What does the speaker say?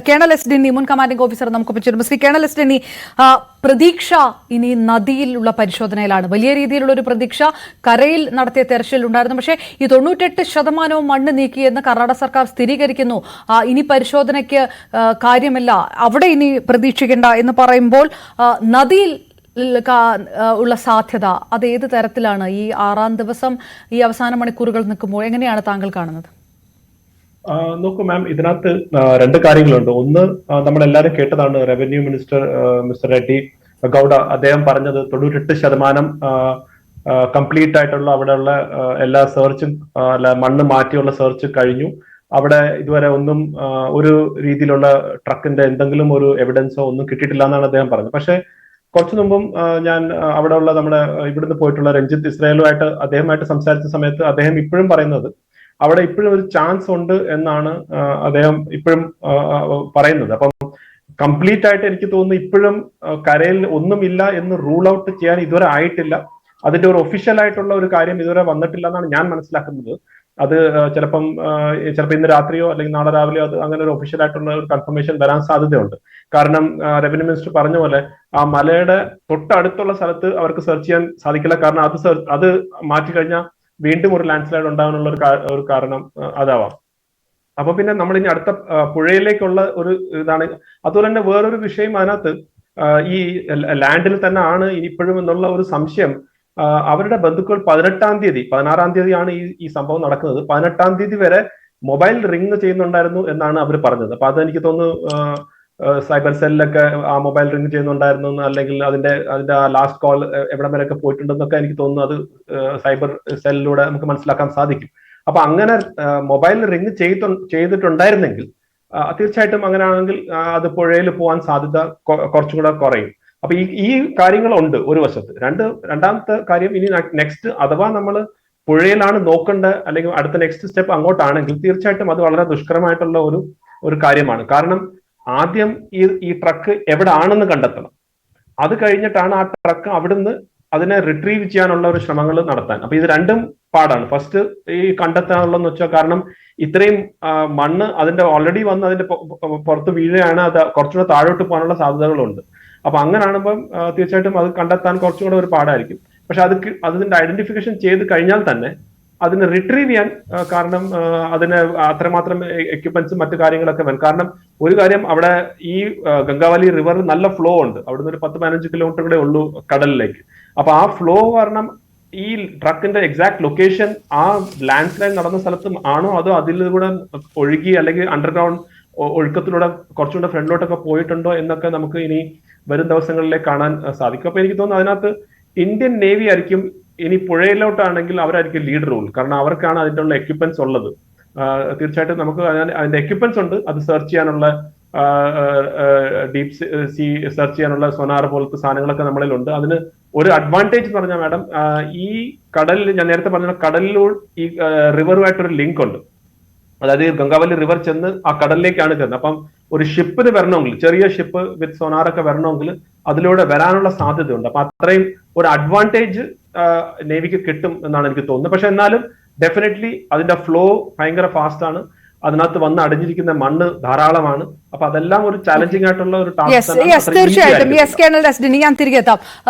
Colonel S ഡിന്നി മുൻ commanding officer നമുക്കൊപ്പം ചേരുന്നു. ശ്രീ കേണൽ എസ് ഡിന്നി, പ്രതീക്ഷ ഇനി നദിയിലുള്ള പരിശോധനയിലാണ്. വലിയ രീതിയിലുള്ള ഒരു പ്രതീക്ഷ കരയിൽ നടത്തിയ തെരച്ചിൽ ഉണ്ടായിരുന്നു. പക്ഷേ ഈ 98% മണ്ണ് നീക്കിയെന്ന് കർണാടക സർക്കാർ സ്ഥിരീകരിക്കുന്നു. ഇനി പരിശോധനയ്ക്ക് കാര്യമില്ല, അവിടെ ഇനി പ്രതീക്ഷിക്കേണ്ട എന്ന് പറയുമ്പോൾ നദിയിൽ ഉള്ള സാധ്യത അത് ഏത് തരത്തിലാണ്? ഈ 6ാം ദിവസം ഈ അവസാന മണിക്കൂറുകൾ നിൽക്കുമ്പോൾ എങ്ങനെയാണ് താങ്കൾ കാണുന്നത്? നോക്കൂ മാം, ഇതിനകത്ത് രണ്ട് കാര്യങ്ങളുണ്ട്. ഒന്ന്, നമ്മളെല്ലാവരും കേട്ടതാണ് revenue minister mister Reddy Gowda അദ്ദേഹം പറഞ്ഞത് 98% കംപ്ലീറ്റ് ആയിട്ടുള്ള അവിടെയുള്ള എല്ലാ സെർച്ചും മണ്ണ് മാറ്റിയുള്ള സെർച്ച് കഴിഞ്ഞു. അവിടെ ഇതുവരെ ഒന്നും ഒരു രീതിയിലുള്ള ട്രക്കിന്റെ എന്തെങ്കിലും ഒരു എവിഡൻസോ ഒന്നും കിട്ടിയിട്ടില്ല എന്നാണ് അദ്ദേഹം പറഞ്ഞത്. പക്ഷേ കുറച്ചു മുമ്പും ഞാൻ അവിടെയുള്ള നമ്മുടെ ഇവിടുന്ന് പോയിട്ടുള്ള രഞ്ജിത്ത് ഇസ്രായേലുമായിട്ട് അദ്ദേഹമായിട്ട് സംസാരിച്ച സമയത്ത് അദ്ദേഹം ഇപ്പോഴും പറയുന്നത് അവിടെ ഇപ്പോഴും ഒരു ചാൻസ് ഉണ്ട് എന്നാണ് അദ്ദേഹം ഇപ്പോഴും പറയുന്നത്. അപ്പം കംപ്ലീറ്റ് ആയിട്ട് എനിക്ക് തോന്നുന്നു ഇപ്പോഴും കരയിൽ ഒന്നുമില്ല എന്ന് റൂൾ ഔട്ട് ചെയ്യാൻ ഇതുവരെ ആയിട്ടില്ല. അതിന്റെ ഒരു ഒഫീഷ്യൽ ആയിട്ടുള്ള ഒരു കാര്യം ഇതുവരെ വന്നിട്ടില്ല എന്നാണ് ഞാൻ മനസ്സിലാക്കുന്നത്. അത് ചിലപ്പോൾ ഇന്ന് രാത്രിയോ അല്ലെങ്കിൽ നാളെ രാവിലെയോ അത് അങ്ങനെ ഒരു ഒഫീഷ്യൽ ആയിട്ടുള്ള ഒരു കൺഫർമേഷൻ വരാൻ സാധ്യതയുണ്ട്. കാരണം റവന്യൂ മിനിസ്റ്റർ പറഞ്ഞ പോലെ ആ മലയുടെ തൊട്ടടുത്തുള്ള സ്ഥലത്ത് അവർക്ക് സെർച്ച് ചെയ്യാൻ സാധിക്കില്ല. കാരണം അത് മാറ്റിക്കഴിഞ്ഞാൽ വീണ്ടും ഒരു ലാൻഡ് സ്ലൈഡ് ഉണ്ടാകാനുള്ള ഒരു കാരണം അതാവാം. അപ്പൊ പിന്നെ നമ്മൾ ഇനി അടുത്ത പുഴയിലേക്കുള്ള ഒരു ഇതാണ്. അതുപോലെ തന്നെ വേറൊരു വിഷയം അതിനകത്ത് ഈ ലാൻഡിൽ തന്നെ ആണ് ഇനിയിപ്പോഴും എന്നുള്ള ഒരു സംശയം. അവരുടെ ബന്ധുക്കൾ 16ാം തീയതിയാണ് ഈ സംഭവം നടക്കുന്നത്. 18ാം തീയതി വരെ മൊബൈൽ റിംഗ് ചെയ്യുന്നുണ്ടായിരുന്നു എന്നാണ് അവർ പറഞ്ഞത്. അപ്പൊ അതെനിക്ക് തോന്നുന്നു സൈബർ സെല്ലിലൊക്കെ ആ മൊബൈൽ റിംഗ് ചെയ്യുന്നുണ്ടായിരുന്നു, അല്ലെങ്കിൽ അതിന്റെ ലാസ്റ്റ് കോൾ എവിടം വരെയൊക്കെ പോയിട്ടുണ്ടെന്നൊക്കെ എനിക്ക് തോന്നുന്നു അത് സൈബർ സെല്ലിലൂടെ നമുക്ക് മനസ്സിലാക്കാൻ സാധിക്കും. അപ്പൊ അങ്ങനെ മൊബൈൽ റിംഗ് ചെയ്തിട്ടുണ്ടായിരുന്നെങ്കിൽ തീർച്ചയായിട്ടും അങ്ങനെയാണെങ്കിൽ അത് പുഴയിൽ പോകാൻ സാധ്യത കുറച്ചും കൂടെ കുറയും. അപ്പൊ ഈ കാര്യങ്ങളുണ്ട് ഒരു വശത്ത്. രണ്ടാമത്തെ കാര്യം, ഇനി നെക്സ്റ്റ് അഥവാ നമ്മൾ പുഴയിലാണ് നോക്കേണ്ടത് അല്ലെങ്കിൽ അടുത്ത നെക്സ്റ്റ് സ്റ്റെപ്പ് അങ്ങോട്ടാണെങ്കിൽ തീർച്ചയായിട്ടും അത് വളരെ ദുഷ്കരമായിട്ടുള്ള ഒരു കാര്യമാണ്. കാരണം ആദ്യം ഈ ട്രക്ക് എവിടെ ആണെന്ന് കണ്ടെത്തണം. അത് കഴിഞ്ഞിട്ടാണ് ആ ട്രക്ക് അവിടുന്ന് അതിനെ റിട്രീവ് ചെയ്യാനുള്ള ഒരു ശ്രമങ്ങൾ നടത്താൻ. അപ്പൊ ഇത് രണ്ടും പാടാണ്. ഫസ്റ്റ് ഈ കണ്ടെത്താനുള്ളതെന്ന് വെച്ചാൽ, കാരണം ഇത്രയും മണ്ണ് അതിന്റെ ഓൾറെഡി വന്ന് അതിന്റെ പുറത്ത് വീഴുകയാണ്, അത് കുറച്ചുകൂടെ താഴോട്ട് പോകാനുള്ള സാധ്യതകളുണ്ട്. അപ്പൊ അങ്ങനെയാകുമ്പം തീർച്ചയായിട്ടും അത് കണ്ടെത്താൻ കുറച്ചും കൂടെ ഒരു പാടായിരിക്കും. പക്ഷെ അതിന്റെ ഐഡന്റിഫിക്കേഷൻ ചെയ്ത് കഴിഞ്ഞാൽ തന്നെ അതിനെ റിട്രീവ് ചെയ്യാൻ, കാരണം അതിന് അത്രമാത്രം എക്യുപ്മെന്റ്സും മറ്റു കാര്യങ്ങളൊക്കെ വേണം. കാരണം ഒരു കാര്യം, അവിടെ ഈ ഗംഗാവലി റിവറിൽ നല്ല ഫ്ലോ ഉണ്ട്. അവിടുന്ന് ഒരു 10-15 കിലോമീറ്റർ കൂടെ ഉള്ളൂ കടലിലേക്ക്. അപ്പൊ ആ ഫ്ലോ കാരണം ഈ ട്രക്കിന്റെ എക്സാക്ട് ലൊക്കേഷൻ ആ ലാൻഡ് സ്ലൈഡ് നടന്ന സ്ഥലത്തും ആണോ അതോ അതിലൂടെ ഒഴുകി അല്ലെങ്കിൽ അണ്ടർഗ്രൗണ്ട് ഒഴുക്കത്തിലൂടെ കുറച്ചുകൂടെ ഫ്രണ്ടിലോട്ടൊക്കെ പോയിട്ടുണ്ടോ എന്നൊക്കെ നമുക്ക് ഇനി വരും ദിവസങ്ങളിലേക്ക് കാണാൻ സാധിക്കും. അപ്പൊ എനിക്ക് തോന്നുന്നു അതിനകത്ത് ഇന്ത്യൻ നേവി ആയിരിക്കും ഇനി പുഴയിലോട്ടാണെങ്കിൽ അവരായിരിക്കും ലീഡ് റോൾ. കാരണം അവർക്കാണ് അതിൻ്റെ ഉള്ള എക്യുപ്മെന്റ്സ് ഉള്ളത്. തീർച്ചയായിട്ടും നമുക്ക് അതിന്റെ എക്യുപ്മെന്റ്സ് ഉണ്ട്. അത് സെർച്ച് ചെയ്യാനുള്ള ഡീപ് സീ സെർച്ച് ചെയ്യാനുള്ള സോനാർ പോലത്തെ സാധനങ്ങളൊക്കെ നമ്മളിലുണ്ട്. അതിന് ഒരു അഡ്വാൻറ്റേജ് എന്ന് പറഞ്ഞാൽ മാഡം, ഈ കടലിൽ ഞാൻ നേരത്തെ പറഞ്ഞ കടലിലൂടെ ഈ റിവറുമായിട്ടൊരു ലിങ്ക് ഉണ്ട്. അതായത് ഗംഗാവലി റിവർ ചെന്ന് ആ കടലിലേക്കാണ് ചെന്നത്. അപ്പം ഒരു ഷിപ്പിന് വരണമെങ്കിൽ, ചെറിയ ഷിപ്പ് വിത്ത് സോനാറൊക്കെ വരണമെങ്കിൽ അതിലൂടെ വരാനുള്ള സാധ്യതയുണ്ട്. അപ്പൊ അത്രയും ഒരു അഡ്വാൻറ്റേജ് നേവിക്ക് കിട്ടും എന്നാണ് എനിക്ക് തോന്നുന്നത്. പക്ഷെ എന്നാലും ഡെഫിനറ്റ്ലി അതിന്റെ ഫ്ലോ ഭയങ്കര ഫാസ്റ്റ് ആണ്. അതിനകത്ത് വന്ന് അടിഞ്ഞിരിക്കുന്ന മണ്ണ് ധാരാളമാണ്. അപ്പൊ അതെല്ലാം ഒരു ചാലഞ്ചിങ് ആയിട്ടുള്ള ഒരു ടാസ്ക്. തീർച്ചയായിട്ടും. ഞാൻ തിരികെ എത്താം.